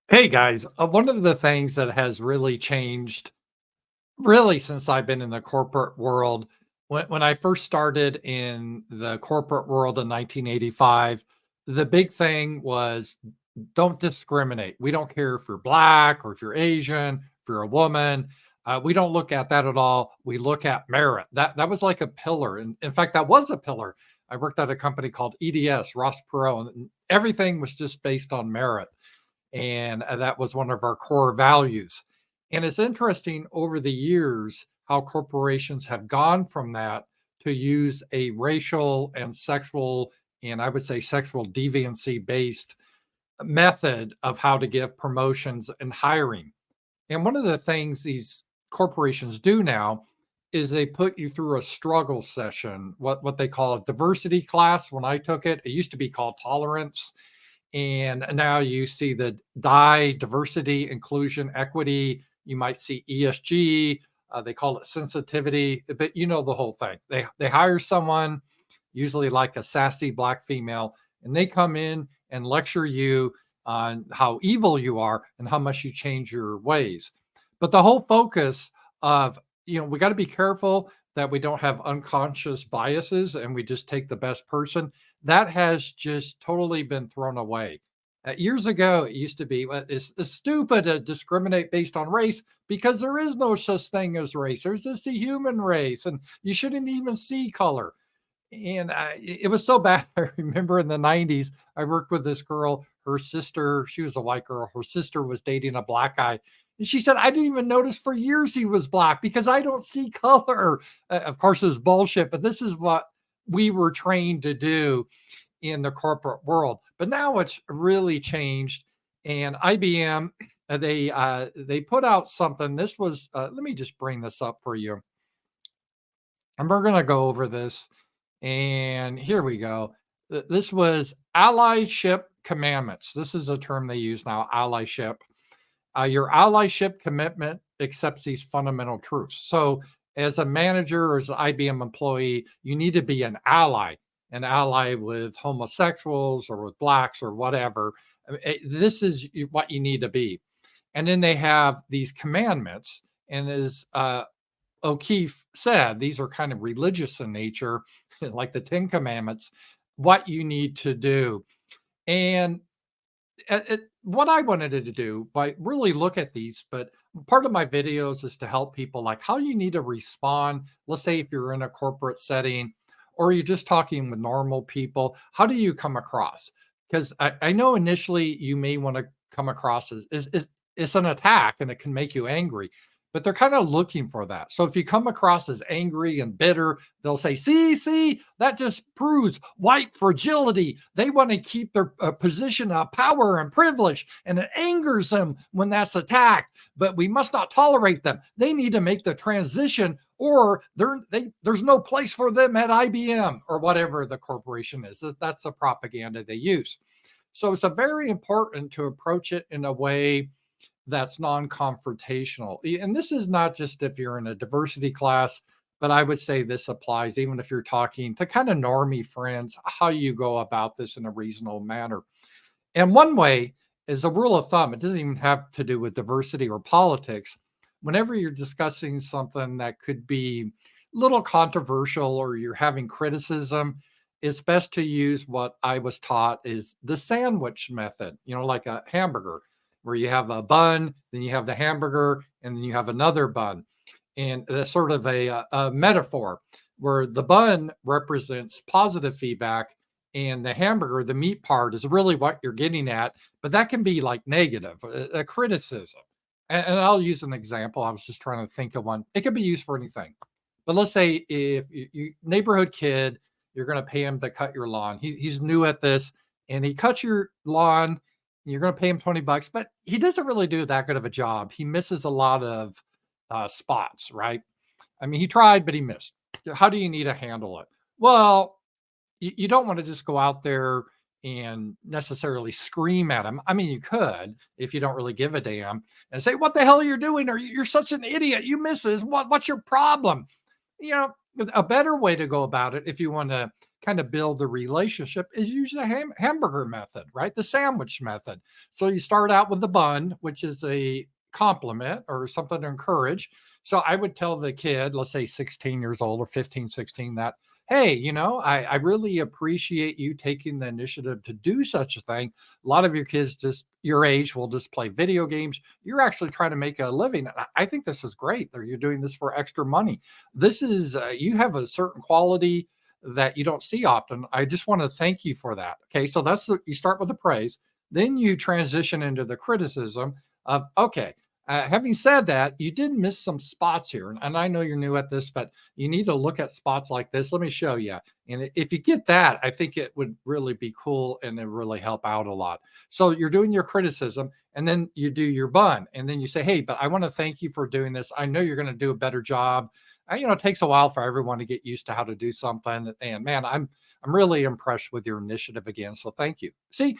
Hey guys, one of the things that has really changed, really since I've been in the corporate world, when I first started in the corporate world in 1985, the big thing was don't discriminate. We don't care if you're black or if you're Asian, if you're a woman. We don't look at that at all. We look at merit. That was like a pillar, and in fact, that was a pillar. I worked at a company called EDS, Ross Perot, and everything was just based on merit, and that was one of our core values. And it's interesting over the years how corporations have gone from that to use a racial and sexual, and I would say sexual deviancy based method of how to give promotions and hiring. And one of the things these corporations do now is they put you through a struggle session, what they call a diversity class. When I took it, it used to be called tolerance, and now you see the DI, diversity, inclusion, equity. You might see ESG. They call it sensitivity, but you know the whole thing. They hire someone, usually like a sassy black female, and they come in and lecture you on how evil you are and how much you change your ways. But the whole focus of, we got to be careful that we don't have unconscious biases and we just take the best person. That has just totally been thrown away. Years ago, it used to be, "Well, it's stupid to discriminate based on race because there is no such thing as race. There's just the human race, and you shouldn't even see color." And it was so bad. I remember in the 90s, I worked with this girl, her sister, she was a white girl. Her sister was dating a black guy. And she said, I didn't even notice for years he was black because I don't see color. Of course, it's bullshit, but this is what we were trained to do in the corporate world. But now it's really changed. And IBM, they put out something. This was, let me just bring this up for you. And we're going to go over this, and here we go. This was allyship commandments. This is a term they use now, allyship. Your allyship commitment accepts these fundamental truths. So, as a manager or as an IBM employee, you need to be an ally with homosexuals or with blacks or whatever. This is what you need to be. And then they have these commandments. And as O'Keefe said, these are kind of religious in nature, like the Ten Commandments, what you need to do. And what I wanted to do by really look at these, but part of my videos is to help people like how you need to respond. Let's say if you're in a corporate setting or you're just talking with normal people, how do you come across? Because I know initially you may want to come across as it's an attack and it can make you angry, but they're kind of looking for that. So if you come across as angry and bitter, they'll say, see, that just proves white fragility. They want to keep their position of power and privilege, and it angers them when that's attacked. But we must not tolerate them. They need to make the transition, or there's no place for them at IBM or whatever the corporation is. That's the propaganda they use. So it's a very important to approach it in a way that's non-confrontational. And this is not just if you're in a diversity class, but I would say this applies even if you're talking to kind of normie friends, how you go about this in a reasonable manner. And one way is a rule of thumb. It doesn't even have to do with diversity or politics. Whenever you're discussing something that could be a little controversial or you're having criticism, it's best to use what I was taught is the sandwich method, like a hamburger, where you have a bun, then you have the hamburger, and then you have another bun. And that's sort of a metaphor where the bun represents positive feedback and the hamburger, the meat part, is really what you're getting at, but that can be like negative, a criticism. And I'll use an example. I was just trying to think of one. It could be used for anything. But let's say if you neighborhood kid, you're going to pay him to cut your lawn. He's new at this, and he cuts your lawn. You're going to pay him $20, but he doesn't really do that good of a job. He misses a lot of spots, right? I mean, he tried, but he missed. How do you need to handle it? Well, you don't want to just go out there and necessarily scream at him. I mean, you could if you don't really give a damn and say, "What the hell are you doing? Or you're such an idiot. You misses. What's your problem?" You know, a better way to go about it if you want to kind of build the relationship is use the hamburger method, right? The sandwich method. So you start out with the bun, which is a compliment or something to encourage. So I would tell the kid, let's say 16 years old or 15, 16, that, hey, I really appreciate you taking the initiative to do such a thing. A lot of your kids just your age will just play video games. You're actually trying to make a living. I think this is great that you're doing this for extra money. This is, you have a certain quality that you don't see often. I just want to thank you for that. Okay. So you start with the praise, then you transition into the criticism of, okay, having said that, you did miss some spots here. And I know you're new at this, but you need to look at spots like this. Let me show you. And if you get that, I think it would really be cool and it really help out a lot. So you're doing your criticism and then you do your bun. And then you say, hey, but I want to thank you for doing this. I know you're going to do a better job. It takes a while for everyone to get used to how to do something. And man, I'm really impressed with your initiative again. So thank you. See,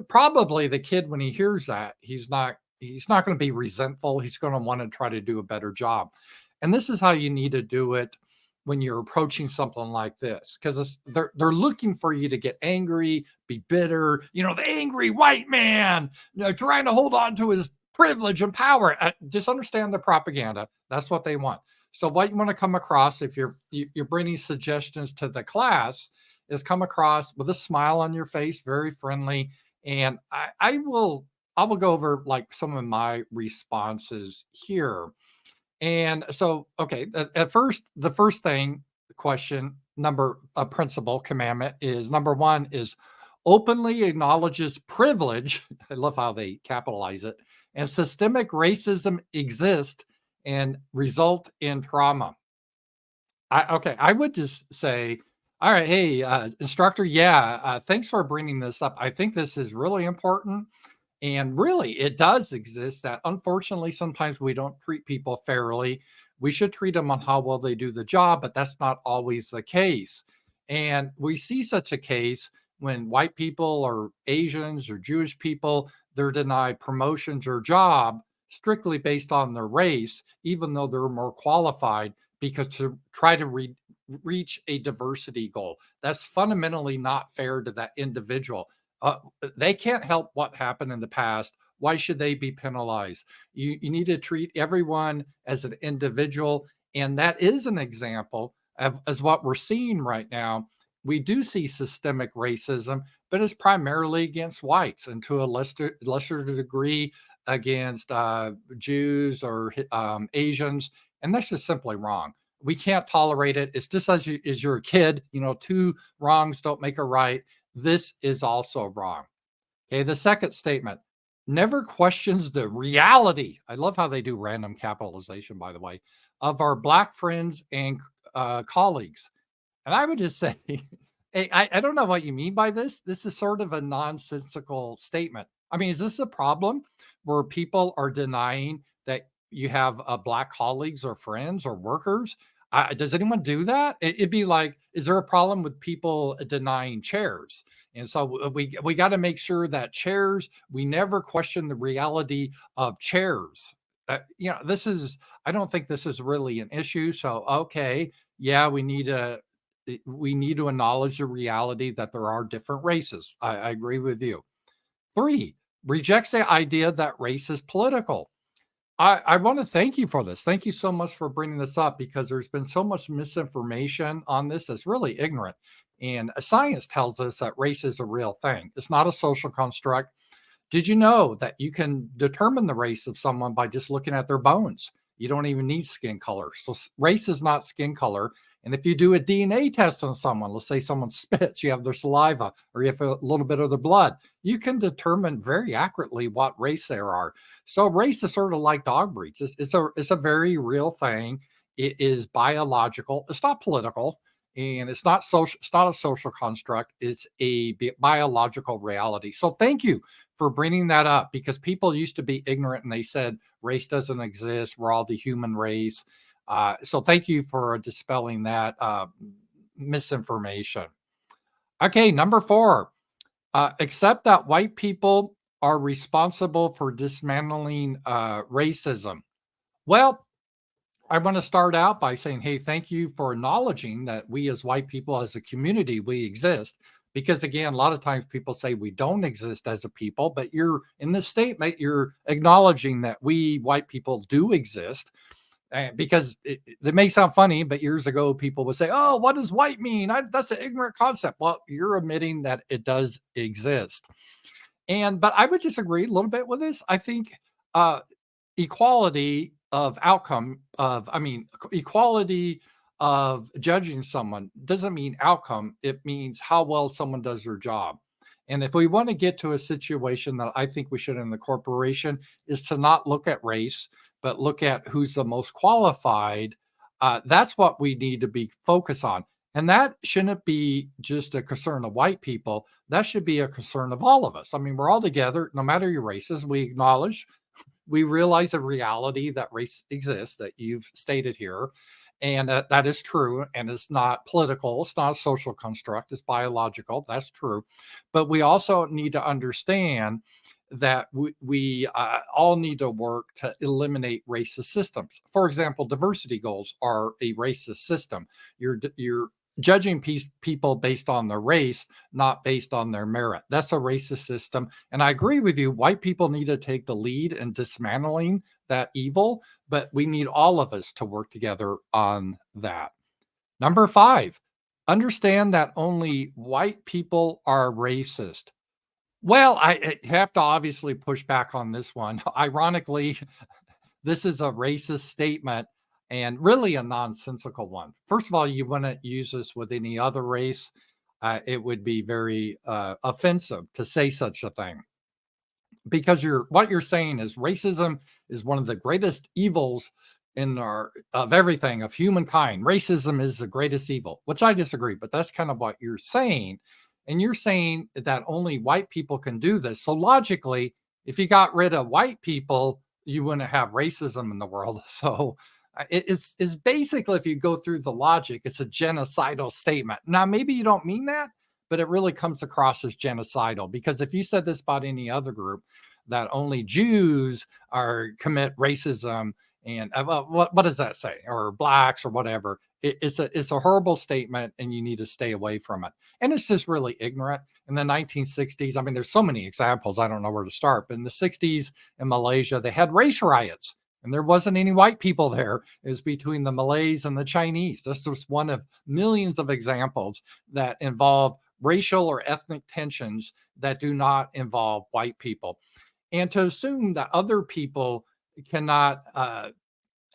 probably the kid when he hears that he's not going to be resentful. He's going to want to try to do a better job. And this is how you need to do it when you're approaching something like this, because they're looking for you to get angry, be bitter, the angry white man, trying to hold on to his privilege and power. Just understand the propaganda. That's what they want. So what you want to come across if you're bringing suggestions to the class is come across with a smile on your face, very friendly. And I will go over like some of my responses here. And so, okay, at first, the first thing, question number, a principle commandment is number one is openly acknowledges privilege. I love how they capitalize it, and systemic racism exist and result in trauma. I would just say, all right, hey, instructor, yeah, thanks for bringing this up. I think this is really important. And really, it does exist that unfortunately, sometimes we don't treat people fairly. We should treat them on how well they do the job, but that's not always the case. And we see such a case when white people or Asians or Jewish people, they're denied promotions or job strictly based on their race, even though they're more qualified because to try to reach a diversity goal. That's fundamentally not fair to that individual. Uh, they can't help what happened in the past. Why should they be penalized? You need to treat everyone as an individual. And that is an example of as what we're seeing right now. We do see systemic racism, but it's primarily against whites and to a lesser degree against Jews or Asians. And that's just simply wrong. We can't tolerate it. It's just as you're a kid, two wrongs don't make a right. This is also wrong. Okay, the second statement never questions the reality. I love how they do random capitalization, by the way, of our Black friends and colleagues. And I would just say, hey, I don't know what you mean by this. This is sort of a nonsensical statement. I mean, is this a problem where people are denying that you have Black colleagues or friends or workers? Does anyone do that? It'd be like, is there a problem with people denying chairs? And so we got to make sure that chairs, we never question the reality of chairs. This is, I don't think this is really an issue. So, okay, yeah, we need to acknowledge the reality that there are different races. I agree with you. Three, rejects the idea that race is political. I want to thank you for this. Thank you so much for bringing this up because there's been so much misinformation on this that's really ignorant. And science tells us that race is a real thing. It's not a social construct. Did you know that you can determine the race of someone by just looking at their bones? You don't even need skin color. So race is not skin color. And if you do a DNA test on someone, let's say someone spits, you have their saliva, or you have a little bit of their blood, you can determine very accurately what race they are. So race is sort of like dog breeds. It's a very real thing. It is biological. It's not political, and it's not social. It's not a social construct. It's a biological reality. So thank you for bringing that up because people used to be ignorant and they said race doesn't exist. We're all the human race. So thank you for dispelling that misinformation. Okay, number four, accept that white people are responsible for dismantling racism. Well, I want to start out by saying, hey, thank you for acknowledging that we as white people, as a community, we exist. Because again, a lot of times people say we don't exist as a people, but you're in this statement, you're acknowledging that we white people do exist. Because it may sound funny, but years ago, people would say, oh, what does white mean? That's an ignorant concept. Well, you're admitting that it does exist. But I would disagree a little bit with this. I think uh, equality of outcome of I mean equality of judging someone doesn't mean outcome. It means how well someone does their job. And if we want to get to a situation that I think we should in the corporation is to not look at race, but look at who's the most qualified. That's what we need to be focused on. And that shouldn't be just a concern of white people. That should be a concern of all of us. I mean, we're all together, no matter your races. We acknowledge, we realize the reality that race exists that you've stated here, and that is true, and it's not political, it's not a social construct, it's biological. That's true. But we also need to understand that we all need to work to eliminate racist systems. For example, diversity goals are a racist system. You're judging people based on their race, not based on their merit. That's a racist system. And I agree with you. White people need to take the lead in dismantling that evil, but we need all of us to work together on that. Number five, understand that only white people are racist. Well, I have to obviously push back on this one. Ironically, this is a racist statement and really a nonsensical one. First of all, you wouldn't use this with any other race. It would be very offensive to say such a thing because what you're saying is racism is one of the greatest evils in our of everything of humankind. Racism is the greatest evil, which I disagree, but that's kind of what you're saying. And you're saying that only white people can do this. So logically, if you got rid of white people, you wouldn't have racism in the world. So it's basically, if you go through the logic, it's a genocidal statement. Now, maybe you don't mean that, but it really comes across as genocidal, because if you said this about any other group, that only Jews are commit racism, and well, what does that say, or blacks or whatever, it's a horrible statement, and you need to stay away from it. And it's just really ignorant. In the 1960s, I mean, there's so many examples, I don't know where to start, but in the 60s in Malaysia, they had race riots, and there wasn't any white people there. It was between the Malays and the Chinese. This was one of millions of examples that involve racial or ethnic tensions that do not involve white people. And to assume that other people cannot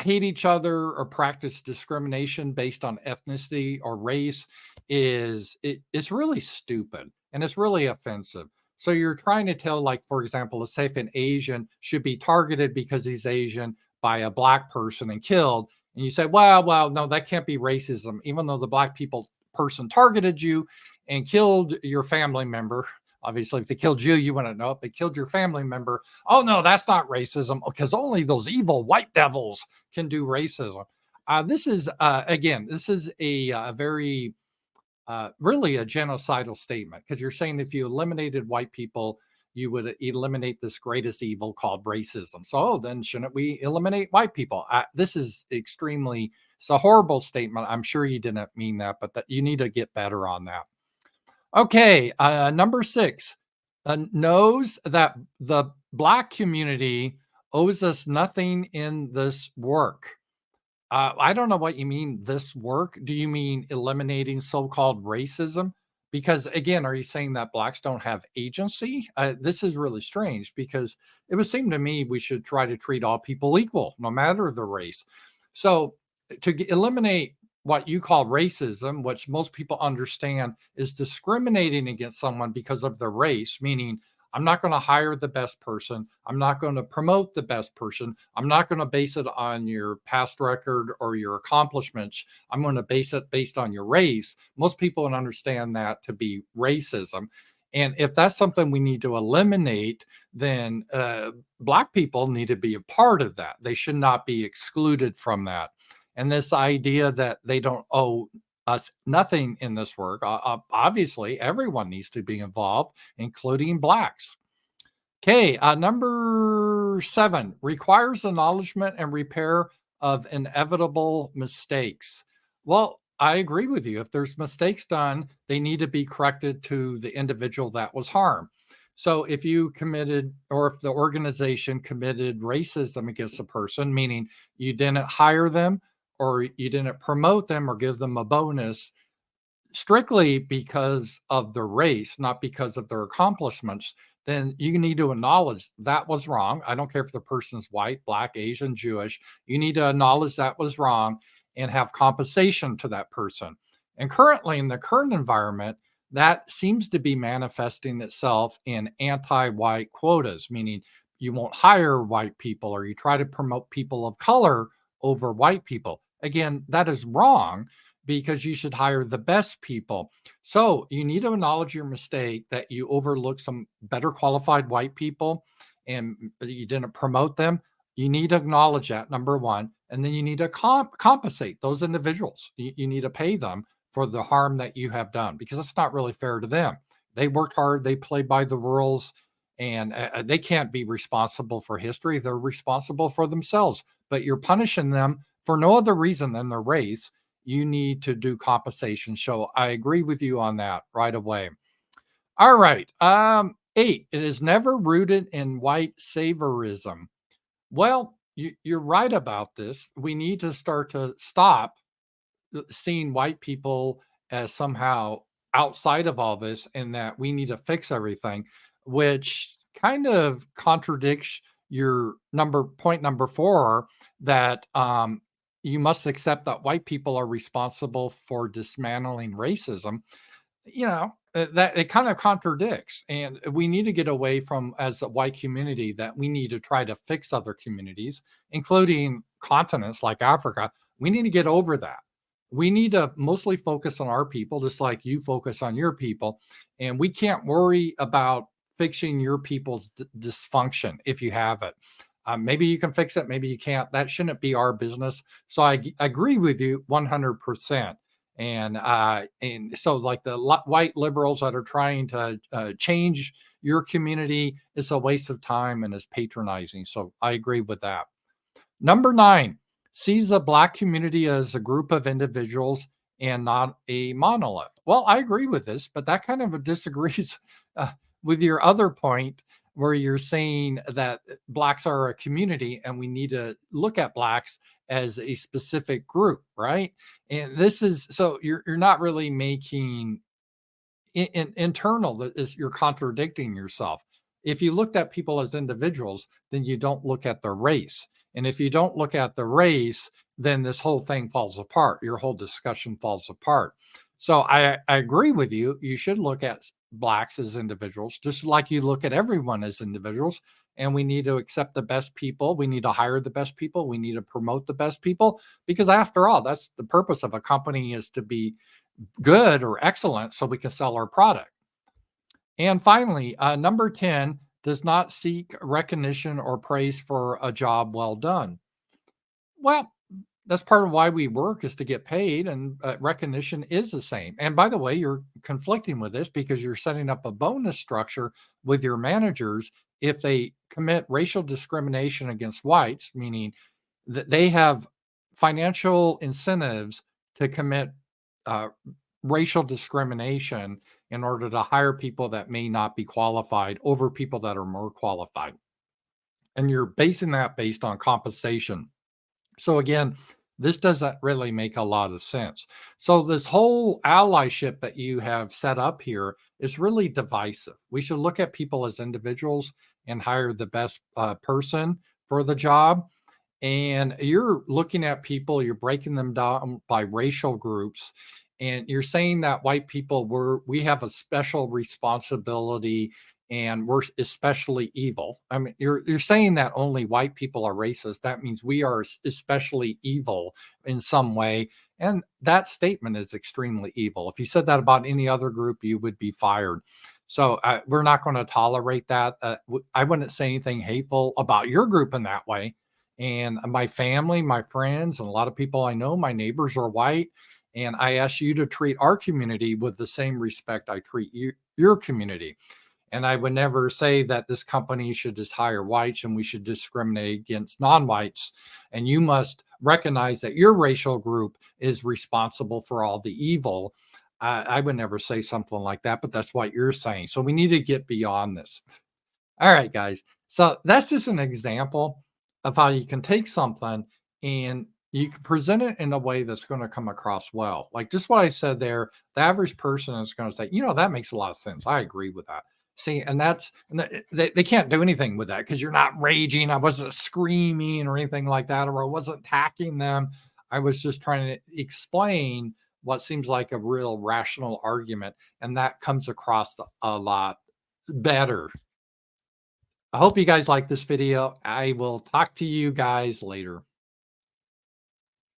hate each other or practice discrimination based on ethnicity or race it's really stupid, and it's really offensive. So you're trying to tell, like, for example, let's say if an Asian should be targeted because he's Asian by a black person and killed, and you say, well, no, that can't be racism, even though the black people person targeted you and killed your family member. Obviously, if they killed you, you wouldn't know it. They killed your family member. Oh no, that's not racism, because only those evil white devils can do racism. This is again, this is a very really a genocidal statement, because you're saying if you eliminated white people, you would eliminate this greatest evil called racism. So then shouldn't we eliminate white people? This is extremely, it's a horrible statement. I'm sure you didn't mean that, but that you need to get better on that. Okay, number six, knows that the black community owes us nothing in this work. I don't know what you mean, this work. Do you mean eliminating so-called racism? Because again, are you saying that blacks don't have agency? This is really strange, because it would seem to me we should try to treat all people equal, no matter the race. So to eliminate what you call racism, which most people understand is discriminating against someone because of their race, meaning I'm not going to hire the best person. I'm not going to promote the best person. I'm not going to base it on your past record or your accomplishments. I'm going to base it based on your race. Most people don't understand that to be racism. And if that's something we need to eliminate, then black people need to be a part of that. They should not be excluded from that. And this idea that they don't owe us nothing in this work, obviously, everyone needs to be involved, including blacks. Okay, number seven, requires acknowledgement and repair of inevitable mistakes. Well, I agree with you. If there's mistakes done, they need to be corrected to the individual that was harmed. So if you committed, or if the organization committed racism against a person, meaning you didn't hire them or you didn't promote them or give them a bonus, strictly because of their race, not because of their accomplishments, then you need to acknowledge that was wrong. I don't care if the person's white, black, Asian, Jewish. You need to acknowledge that was wrong and have compensation to that person. And currently, in the current environment, that seems to be manifesting itself in anti white quotas, meaning you won't hire white people or you try to promote people of color over white people. Again, that is wrong because you should hire the best people. So you need to acknowledge your mistake that you overlooked some better qualified white people and you didn't promote them. You need to acknowledge that, number one. And then you need to compensate those individuals. You need to pay them for the harm that you have done because it's not really fair to them. They worked hard, they played by the rules, and they can't be responsible for history. They're responsible for themselves, but you're punishing them for no other reason than their race. You need to do compensation. So I agree with you on that right away. All right. 8, it is never rooted in white saviorism. Well, you're right about this. We need to start to stop seeing white people as somehow outside of all this and that we need to fix everything, which kind of contradicts your number 4, that you must accept that white people are responsible for dismantling racism. That it kind of contradicts, and we need to get away from, as a white community, that we need to try to fix other communities, including continents like Africa. We need to get over that. We need to mostly focus on our people, just like you focus on your people, and we can't worry about fixing your people's dysfunction if you have it. Maybe you can fix it, maybe you can't. That shouldn't be our business. So I agree with you 100%. And so, like the white liberals that are trying to change your community, is a waste of time and is patronizing. So I agree with that. Number 9, sees the black community as a group of individuals and not a monolith. Well, I agree with this, but that kind of disagrees uh, with your other point, where you're saying that blacks are a community and we need to look at blacks as a specific group, right? And this is, so you're not really making internal, that is, you're contradicting yourself. If you looked at people as individuals, then you don't look at their race. And if you don't look at the race, then this whole thing falls apart. Your whole discussion falls apart. So I agree with you. You should look at blacks as individuals, just like you look at everyone as individuals. And we need to accept the best people. We need to hire the best people. We need to promote the best people, because after all, that's the purpose of a company, is to be good or excellent so we can sell our product. And finally, number 10, does not seek recognition or praise for a job well done. Well, that's part of why we work, is to get paid, and recognition is the same. And by the way, you're conflicting with this because you're setting up a bonus structure with your managers if they commit racial discrimination against whites, meaning that they have financial incentives to commit uh, racial discrimination in order to hire people that may not be qualified over people that are more qualified. And you're basing that based on compensation. So again, this doesn't really make a lot of sense. So this whole allyship that you have set up here is really divisive. We should look at people as individuals and hire the best person for the job. And you're looking at people, you're breaking them down by racial groups, and you're saying that white people, we have a special responsibility and we're especially evil. I mean, you're saying that only white people are racist. That means we are especially evil in some way. And that statement is extremely evil. If you said that about any other group, you would be fired. So we're not going to tolerate that. I wouldn't say anything hateful about your group in that way. And my family, my friends, and a lot of people I know, my neighbors are white. And I ask you to treat our community with the same respect I treat your community. And I would never say that this company should just hire whites and we should discriminate against non-whites. And you must recognize that your racial group is responsible for all the evil. I would never say something like that, but that's what you're saying. So we need to get beyond this. All right, guys. So that's just an example of how you can take something and you can present it in a way that's going to come across well. Like just what I said there, the average person is going to say, that makes a lot of sense. I agree with that. See, and they can't do anything with that because you're not raging. I wasn't screaming or anything like that, or I wasn't attacking them. I was just trying to explain what seems like a real rational argument, and that comes across a lot better. I hope you guys like this video. I will talk to you guys later.